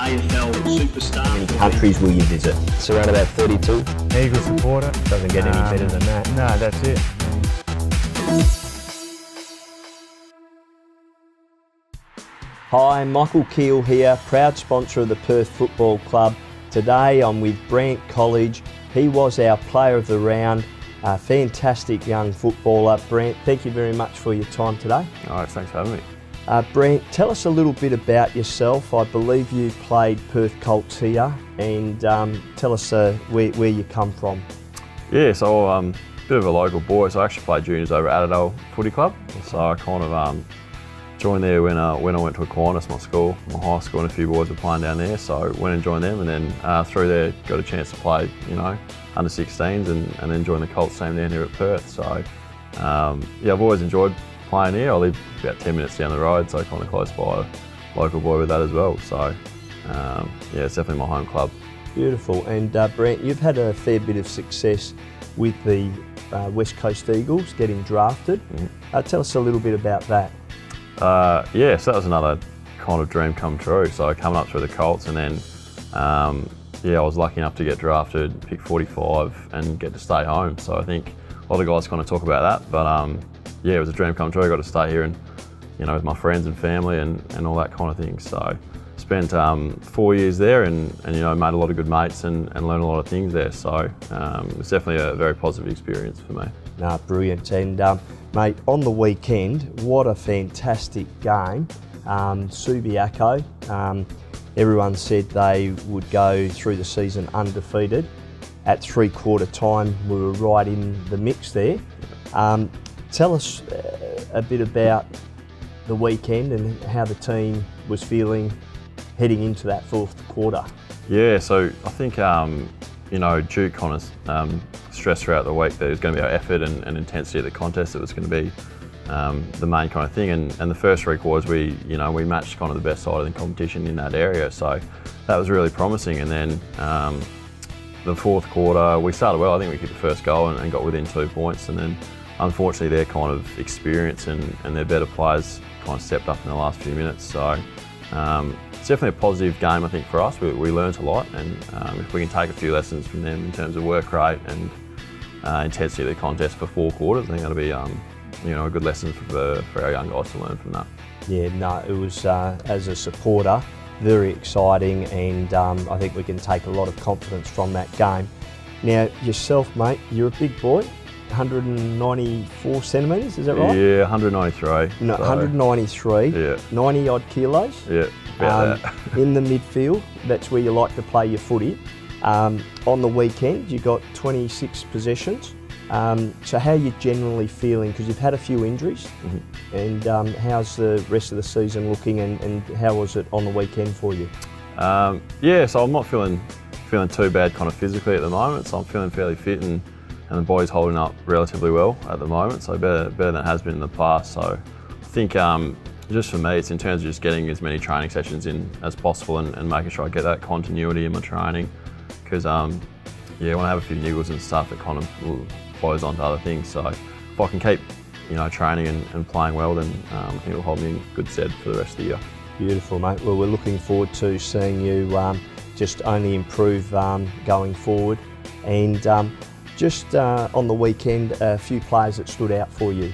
AFL superstar. How many countries will you visit? It's around about 32. Eagle supporter. Doesn't get any better than that. No, that's it. Hi, Michaelkeil here, proud sponsor of the Perth Football Club. Today I'm with Brant Colledge. He was our player of the round, a fantastic young footballer. Brant, thank you very much for your time today. All right, thanks for having me. Brant, tell us a little bit about yourself. I believe you played Perth Colts here, and tell us where you come from. Yeah, so I'm a bit of a local boy, so I actually played juniors over at Adelaide Footy Club. So I kind of joined there when I went to Aquinas, my school, my high school, and a few boys were playing down there. So I went and joined them, and then through there got a chance to play, under 16s, and then joined the Colts team down here at Perth. So yeah, I've always enjoyed playing here. I live about 10 minutes down the road, so kind of close by, local boy with that as well. So yeah, it's definitely my home club. Beautiful. And Brant, you've had a fair bit of success with the West Coast Eagles getting drafted. Tell us a little bit about that. Yeah, so that was another kind of dream come true. So coming up through the Colts, and then yeah, I was lucky enough to get drafted, pick 45, and get to stay home. So I think a lot of guys kind of talk about that, but yeah, it was a dream come true. I got to stay here and with my friends and family and all that kind of thing. So spent 4 years there, and made a lot of good mates and learned a lot of things there. So it was definitely a very positive experience for me. No, brilliant. And mate, on the weekend, what a fantastic game. Subiaco, everyone said they would go through the season undefeated. At three-quarter time, we were right in the mix there. Tell us a bit about the weekend and how the team was feeling heading into that fourth quarter. Yeah, so I think Duke kind of stressed throughout the week that it was going to be our effort and intensity of the contest that was going to be the main kind of thing. And the first three quarters, we matched kind of the best side of the competition in that area. So that was really promising. And then the fourth quarter, we started well. I think we kicked the first goal and got within 2 points. And then unfortunately, their kind of experience and their better players kind of stepped up in the last few minutes. So it's definitely a positive game, I think, for us. We learnt a lot, and if we can take a few lessons from them in terms of work rate and intensity of the contest for 4 quarters, I think that'll be a good lesson for our young guys to learn from that. Yeah, no, it was, as a supporter, very exciting, and I think we can take a lot of confidence from that game. Now, yourself, mate, you're a big boy. 194 centimetres, is that right? Yeah, 193. No, 193, yeah. 90 odd kilos. Yeah, about that. In the midfield, that's where you like to play your footy. On the weekend, you got 26 possessions. So how are you generally feeling? Because you've had a few injuries, and how's the rest of the season looking, and how was it on the weekend for you? Yeah, so I'm not feeling too bad kind of physically at the moment, so I'm feeling fairly fit, and the body's holding up relatively well at the moment, so better than it has been in the past. So I think just for me, it's in terms of just getting as many training sessions in as possible and making sure I get that continuity in my training, because yeah, when I have a few niggles and stuff, it kind of flows on to other things. So if I can keep training and playing well, then I think it'll hold me in good stead for the rest of the year. Beautiful, mate. Well, we're looking forward to seeing you just only improve going forward. And just on the weekend, a few players that stood out for you.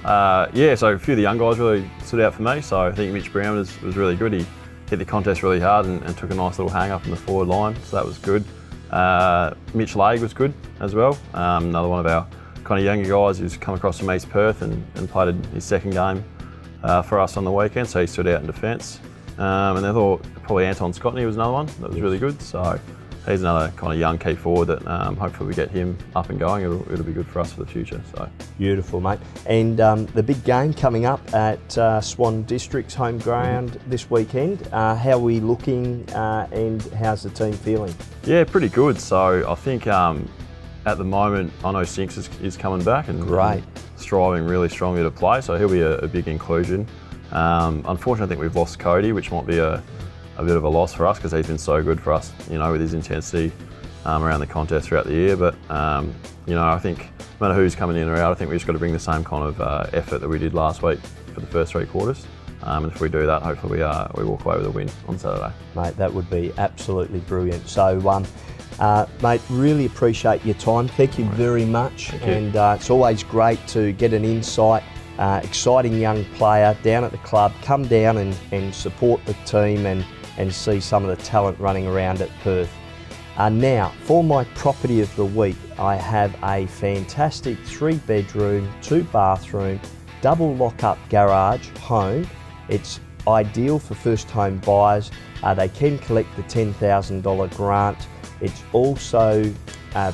Yeah, so a few of the young guys really stood out for me. So I think Mitch Brown was really good. He hit the contest really hard and took a nice little hang up in the forward line, so that was good. Mitch Laig was good as well. Another one of our kind of younger guys who's come across from East Perth and played his second game for us on the weekend, so he stood out in defence. And I thought probably Anton Scotney was another one that was really good. So he's another kind of young key forward that hopefully we get him up and going. It'll be good for us for the future. So beautiful, mate. And the big game coming up at Swan District's home ground this weekend. How are we looking, and how's the team feeling? Yeah, pretty good. So I think at the moment, I know Sinks is coming back and great, striving really strongly to play. So he'll be a big inclusion. Unfortunately, I think we've lost Cody, which might be a bit of a loss for us because he's been so good for us, with his intensity around the contest throughout the year. But, I think no matter who's coming in or out, I think we just got to bring the same kind of effort that we did last week for the first three quarters. And if we do that, hopefully we walk away with a win on Saturday. Mate, that would be absolutely brilliant. So, mate, really appreciate your time. Thank you very much. Thank you. And it's always great to get an insight. Exciting young player down at the club, come down and support the team and see some of the talent running around at Perth. Now, for my property of the week, I have a fantastic 3-bedroom, 2-bathroom, double lock-up garage home. It's ideal for first home buyers. They can collect the $10,000 grant. It's also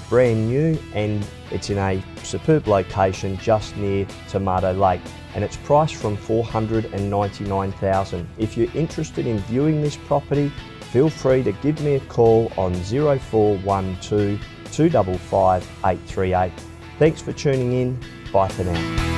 brand new and it's in a superb location just near Tomato Lake, and it's priced from $499,000. If you're interested in viewing this property, feel free to give me a call on 0412 255 838. Thanks for tuning in. Bye for now.